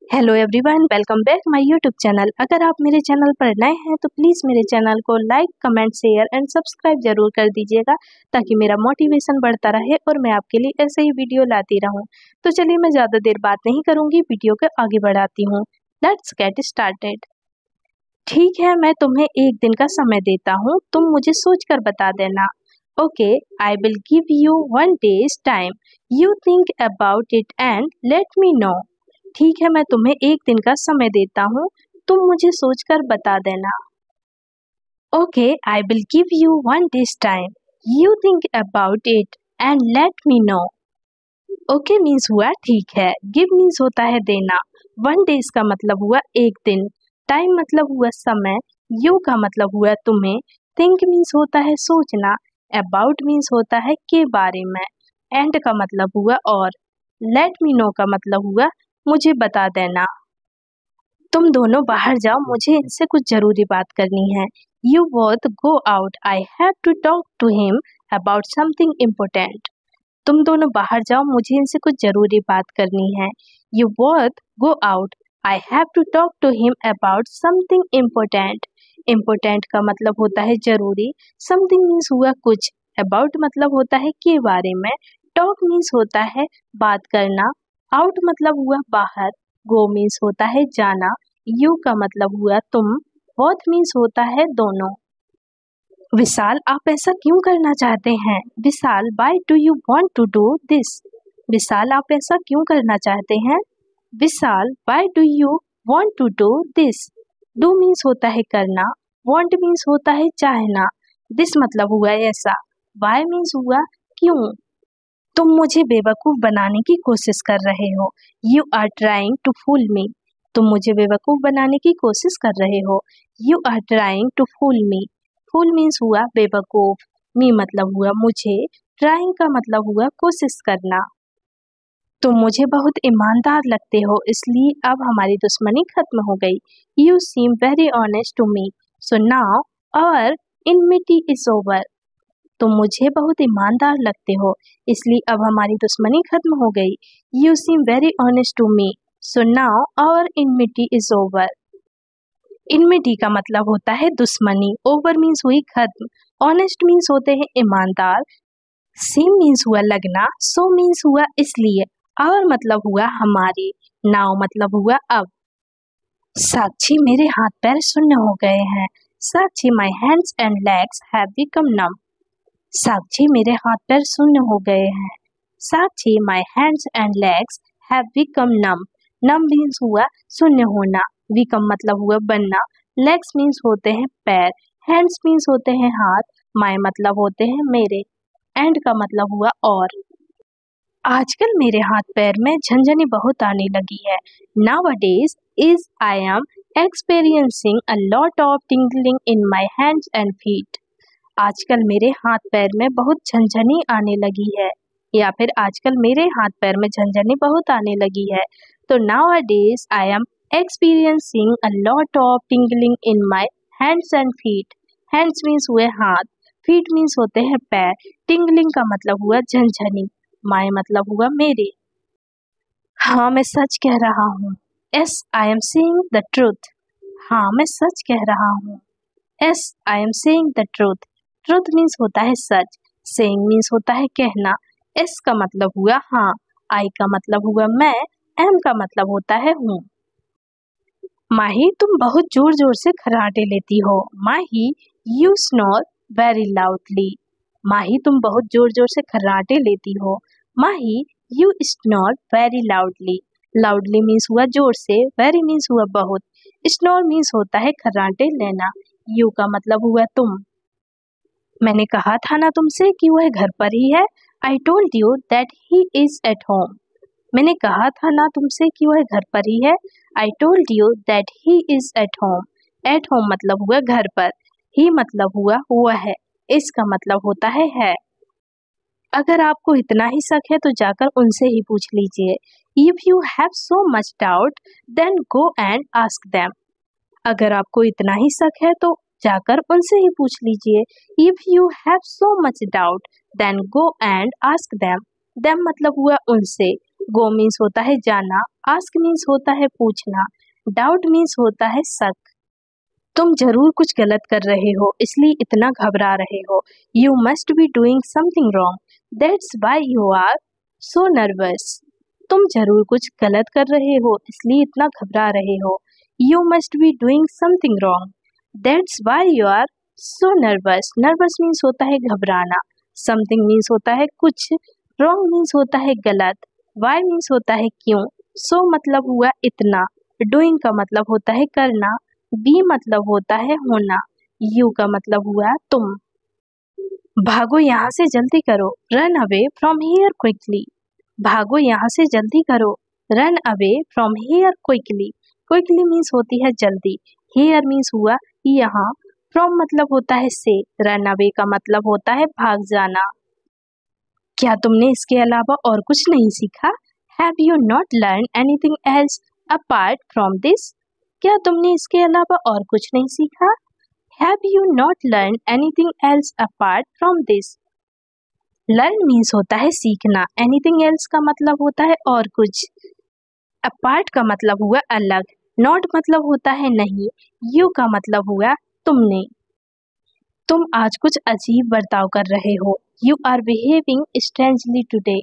Hello everyone, welcome back my YouTube channel. अगर आप मेरे चैनल पर नए हैं तो प्लीज़ मेरे चैनल को like, comment, share and subscribe जरूर कर दीजिएगा ताकि मेरा मोटिवेशन बढ़ता रहे और मैं आपके लिए ऐसे ही वीडियो लाती रहूं। तो चलिए, मैं ज़्यादा देर बात नहीं करूंगी, वीडियो को आगे बढ़ाती हूँ। Let's get started. ठीक है, मैं तुम्हें एक दिन का समय देता हूँ, तुम मुझे सोच कर बता देना। Okay, I will give you 1 days time. You think about it and let me know. ठीक है, मैं तुम्हें एक दिन का समय देता हूँ, तुम मुझे सोचकर बता देना। Okay, I will give you 1 days time. You think about it and let me know. Okay means हुआ ठीक है, गिव मीन्स होता है देना, 1 डेज का मतलब हुआ एक दिन, टाइम मतलब हुआ समय, यू का मतलब हुआ तुम्हें, थिंक मीन्स होता है सोचना, अबाउट मीन्स होता है के बारे में, एंड का मतलब हुआ और, लेट मी नो का मतलब हुआ मुझे बता देना। तुम दोनों बाहर जाओ, मुझे इनसे कुछ जरूरी बात करनी है। You both go out, I have to talk to him about something important. तुम दोनों बाहर जाओ, मुझे इनसे कुछ जरूरी बात करनी है। You both go out, I have to talk to him about something important. Important का मतलब होता है जरूरी, समथिंग मीन्स हुआ कुछ, अबाउट मतलब होता है के बारे में, टॉक मीन्स होता है बात करना, आउट मतलब हुआ बाहर, गो मीन्स होता है जाना, यू का मतलब हुआ तुम, बोथ मीन्स होता है दोनों। विशाल, आप ऐसा क्यों करना चाहते हैं? Vishal, why do you want to do this? Vishal, आप ऐसा क्यों करना चाहते हैं? Vishal, why do you want to do this? Do means होता है करना, वॉन्ट मीन्स होता है चाहना, दिस मतलब हुआ ऐसा, वाई मीन्स हुआ क्यों। तुम मुझे बेवकूफ बनाने की कोशिश कर रहे हो। You are trying to fool me. तुम मुझे बेवकूफ बनाने की कोशिश कर रहे हो। You are trying to fool me. Fool means हुआ बेवकूफ, मी मतलब हुआ मुझे, ट्राइंग का मतलब हुआ कोशिश करना। तुम मुझे बहुत ईमानदार लगते हो, इसलिए अब हमारी दुश्मनी खत्म हो गई। You seem very honest to me, so now our enmity is over. तुम मुझे बहुत ईमानदार लगते हो, इसलिए अब हमारी दुश्मनी खत्म हो गई। You seem very honest to me, so now our enmity is over. Enmity का मतलब होता है दुश्मनी, ओवर मीन्स हुई खत्म, ऑनेस्ट मीन्स होते हैं ईमानदार, सीम मीन्स हुआ लगना, सो मीन्स हुआ इसलिए, आवर मतलब हुआ हमारी, नाउ मतलब हुआ अब। साक्षी, मेरे हाथ पैर शून्य हो गए हैं। Sakshi, my hands and legs have become numb. Sakshi, मेरे हाथ पैर शून्य हो गए हैं। Sakshi, my hands and legs have become numb. Numb means हुआ शून्य होना, बिकम मतलब हुआ बनना, लेग्स मीन्स होते हैं पैर, हैंड्स मीन्स होते हैं हाथ, माई मतलब होते हैं मेरे, एंड का मतलब हुआ और। आजकल मेरे हाथ पैर में झंझनी बहुत आने लगी है। Nowadays is I am experiencing a lot of tingling in my hands and feet. आजकल मेरे हाथ पैर में बहुत झंझनी आने लगी है, या फिर आजकल मेरे हाथ पैर में झंझनी बहुत आने लगी है। तो nowadays I am experiencing a lot of tingling in my hands and feet. Hands means हुए हाथ, feet means होते हैं पैर, tingling का मतलब हुआ झंझनी, my मतलब हुआ मेरे। हाँ, मैं सच कह रहा हूँ। Yes, I am saying the truth. हाँ, मैं सच कह रहा हूँ। Yes, I am saying the truth. Truth means होता है सच, सेइंग मीन्स होता है कहना, एस का मतलब हुआ हाँ, आई का मतलब हुआ मैं, एम का मतलब होता है हूँ। माही, तुम बहुत जोर जोर से खर्राटे लेती हो। Mahi, you snore very loudly. Mahi, तुम बहुत जोर जोर से खर्राटे लेती हो। Mahi, you snore very loudly. Loudly means हुआ जोर से, वेरी मीन्स हुआ बहुत, स्नोर मीन्स होता है खर्राटे लेना, यू का मतलब हुआ तुम। मैंने कहा था ना तुमसे कि वह घर पर ही है। I told you that he is at home. मैंने कहा था ना तुमसे कि वह घर पर ही है। I told you that he is at home. At home मतलब हुआ घर पर, ही मतलब हुआ वह है, इसका मतलब होता है। अगर आपको इतना ही शक है तो जाकर उनसे ही पूछ लीजिए। If you have so much doubt then go and ask them. अगर आपको इतना ही शक है तो जाकर उनसे ही पूछ लीजिए। If you have so much doubt then go and ask them. Them मतलब हुआ उनसे, गो मीन्स होता है जाना, आस्क मीन्स होता है पूछना, डाउट मीन्स होता है शक। तुम जरूर कुछ गलत कर रहे हो इसलिए इतना घबरा रहे हो। You must be doing something wrong, that's why you are so nervous. तुम जरूर कुछ गलत कर रहे हो इसलिए इतना घबरा रहे हो। You must be doing something wrong, that's why you are so nervous. Nervous means होता है घबराना, समथिंग मीन्स होता है कुछ, रॉन्ग मीन्स होता है गलत, वाई मीन्स होता है क्यों, सो मतलब हुआ इतना, डूइंग का मतलब होता है करना, बी मतलब होता है होना, यू का मतलब हुआ तुम। भागो यहाँ से जल्दी करो, run away from here quickly. भागो यहाँ से जल्दी करो, run away from here quickly. Quickly means होती है जल्दी, हियर मीन्स हुआ यहाँ, फ्रॉम मतलब होता है से, रन अवे का मतलब होता है भाग जाना। क्या तुमने इसके अलावा और कुछ नहीं सीखा? Have you not learn anything else apart from this? क्या तुमने इसके अलावा और कुछ नहीं सीखा? Have you not learn anything else apart from this? Learn means होता है सीखना, एनीथिंग एल्स का मतलब होता है और कुछ, अपार्ट का मतलब हुआ अलग, नॉट मतलब होता है नहीं, यू का मतलब हुआ तुमने। तुम आज कुछ अजीब बर्ताव कर रहे हो, you are behaving strangely today.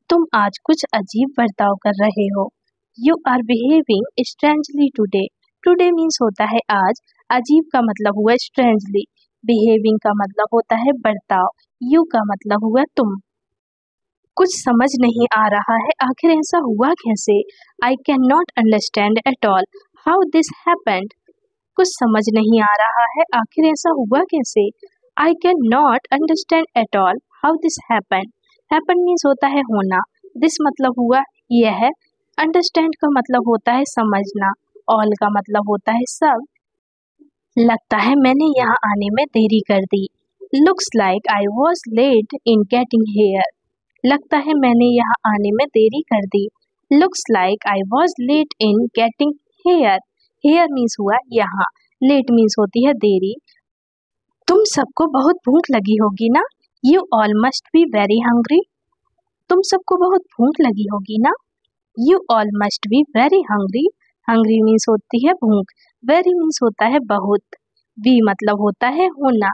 तुम आज कुछ अजीब बर्ताव कर रहे हो, you are behaving strangely today. Today means होता है आज, अजीब का मतलब हुआ स्ट्रेंजली, बिहेविंग का मतलब होता है बर्ताव, यू का मतलब हुआ तुम। कुछ समझ नहीं आ रहा है, आखिर ऐसा हुआ कैसे? I can not understand at all how this happened. कुछ समझ नहीं आ रहा है, आखिर ऐसा हुआ कैसे? I can not understand at all how this happened. Happen means होता है होना, दिस मतलब हुआ यह, अंडरस्टैंड का मतलब होता है समझना, ऑल का मतलब होता है सब। लगता है मैंने यहाँ आने में देरी कर दी, looks like I was late in getting here. लगता है मैंने यहाँ आने में देरी कर दी, looks like I was late in getting here. Here means हुआ यहाँ, लेट मीन्स होती है देरी। तुम सबको बहुत भूख लगी होगी ना? You all must be very hungry. तुम सबको बहुत भूख लगी होगी ना? You all must be very hungry. Hungry means होती है भूख, वेरी मीन्स होता है बहुत, बी मतलब होता है होना।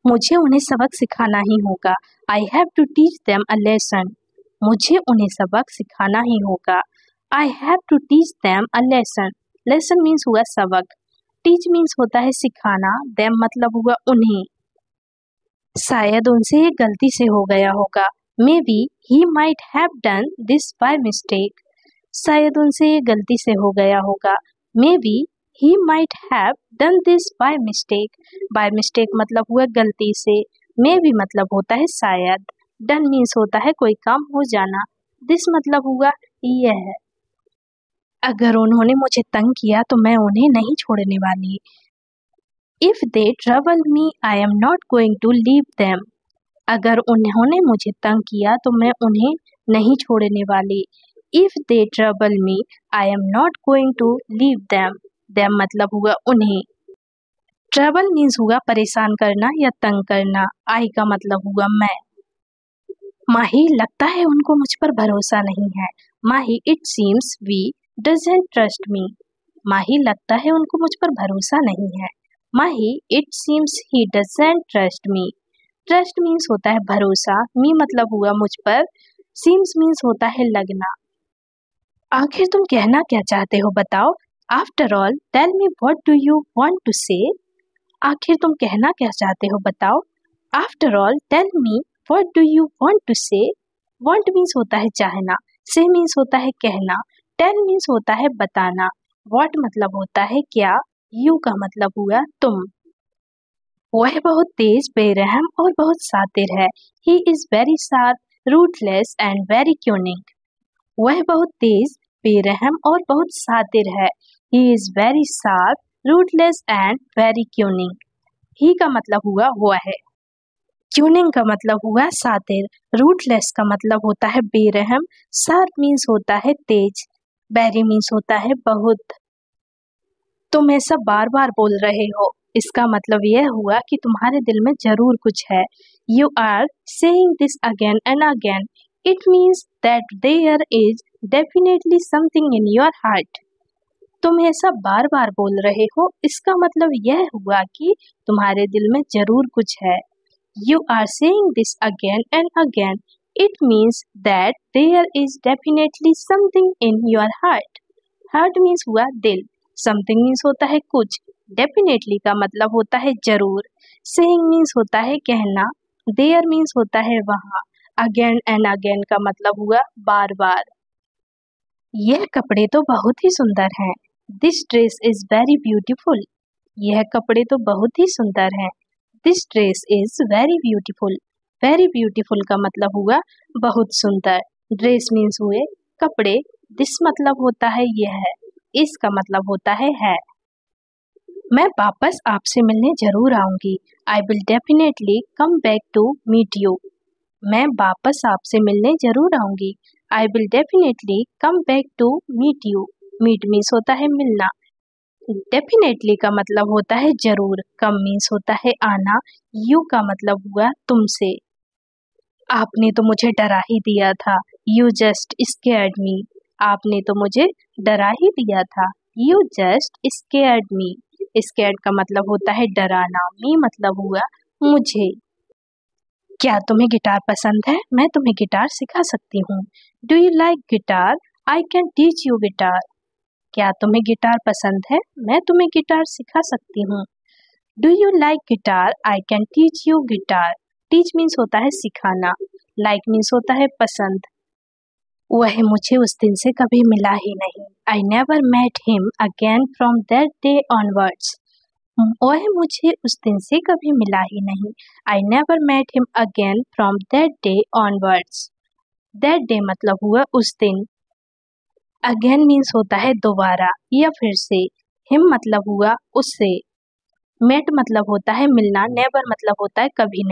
मुझे उन्हें सबक सिखाना ही होगा, I have to teach them a lesson. मुझे उन्हें सबक सिखाना ही होगा, I have to teach them a lesson. Lesson means हुआ सबक, टीच मीन्स होता है सिखाना, देम मतलब हुआ उन्हें। शायद उनसे ये गलती से हो गया होगा, may be he might have done this by mistake. शायद उनसे ये गलती से हो गया होगा, may be he might have done this by mistake. By mistake मतलब हुआ गलती से, मे बी मतलब होता है शायद, डन मीन्स होता है कोई काम हो जाना, दिस मतलब हुआ यह है। अगर उन्होंने मुझे तंग किया तो मैं उन्हें नहीं छोड़ने वाली। If they trouble me I am not going to leave them. अगर उन्होंने मुझे तंग किया तो मैं उन्हें नहीं छोड़ने वाली। If they trouble me I am not going to leave them. Them मतलब हुआ उन्हें। ट्रबल मीन्स हुआ परेशान करना या तंग करना, आई का मतलब हुआ मैं। माही लगता है उनको मुझ पर भरोसा नहीं है, Mahi it seems we doesn't trust me. Mahi लगता है उनको मुझ पर भरोसा नहीं है, Mahi it seems he doesn't trust me. Trust means होता है भरोसा, मी मतलब हुआ मुझ पर, सीम्स मीन्स होता है लगना। आखिर तुम कहना क्या चाहते हो बताओ, after all tell me what do you want to say. आखिर तुम कहना क्या चाहते हो बताओ, after all tell me what do you want to say. Want means होता है चाहना, से मीन्स होता है कहना, टेल मीन्स होता है बताना, व्हाट मतलब होता है क्या, यू का मतलब हुआ तुम। वह बहुत तेज, बेरहम और बहुत शातिर है, he is very sharp, ruthless and very cunning. वह बहुत तेज, बेरहम और बहुत शातिर है, he is very sharp, ruthless and very cunning. He का मतलब हुआ वह है, क्यूनिंग का मतलब हुआ शातिर, रूटलेस का मतलब होता है बेरहम, शार्प मीन्स होता है तेज, वेरी मीन्स होता है बहुत। तुम ऐसा बार बार बोल रहे हो, इसका मतलब यह हुआ कि तुम्हारे दिल में जरूर कुछ है। You are saying this again and again, It means that there is definitely something in your heart. तुम ऐसा बार बार बोल रहे हो, इसका मतलब यह हुआ कि तुम्हारे दिल में जरूर कुछ है. You are saying this again and again. It means that there is definitely something in your heart. Heart means हुआ दिल. Something means होता है कुछ. Definitely का मतलब होता है जरूर. Saying means होता है कहना. There means होता है वहाँ. Again and again का मतलब हुआ बार बार. यह कपड़े तो बहुत ही सुंदर हैं. This dress is very beautiful. यह कपड़े तो बहुत ही सुंदर हैं. This dress is very beautiful. Very beautiful का मतलब हुआ बहुत सुंदर. Dress means हुए कपड़े. This मतलब होता है यह है. इस का मतलब होता है. मैं वापस आपसे मिलने जरूर आऊंगी. I will definitely come back to meet you. मैं वापस आपसे मिलने जरूर आऊंगी. I will definitely come back to meet you. Meet means होता है मिलना. Definitely का मतलब होता है जरूर. Come means होता है आना. You का मतलब हुआ तुमसे. आपने तो मुझे डरा ही दिया था. You just scared me. आपने तो मुझे डरा ही दिया था. You just scared me. Scared का मतलब होता है डराना. Me मतलब हुआ मुझे. क्या तुम्हें गिटार पसंद है? मैं तुम्हें गिटार सिखा सकती हूँ. Do you like guitar? I can teach you guitar. क्या तुम्हें गिटार पसंद है? मैं तुम्हें गिटार सिखा सकती हूँ. Do you like guitar? I can teach you guitar. Teach means होता है सिखाना. Like means होता है पसंद. वह मुझे उस दिन से कभी मिला ही नहीं. I never met him again from that day onwards. वह मुझे उस दिन से कभी मिला ही नहीं. I never met him again from that day onwards. That day मतलब हुआ उस दिन. Again means होता है दोबारा या फिर से. Him मतलब हुआ उससे. Met मतलब होता है मिलना. Never मतलब होता है कभी नहीं.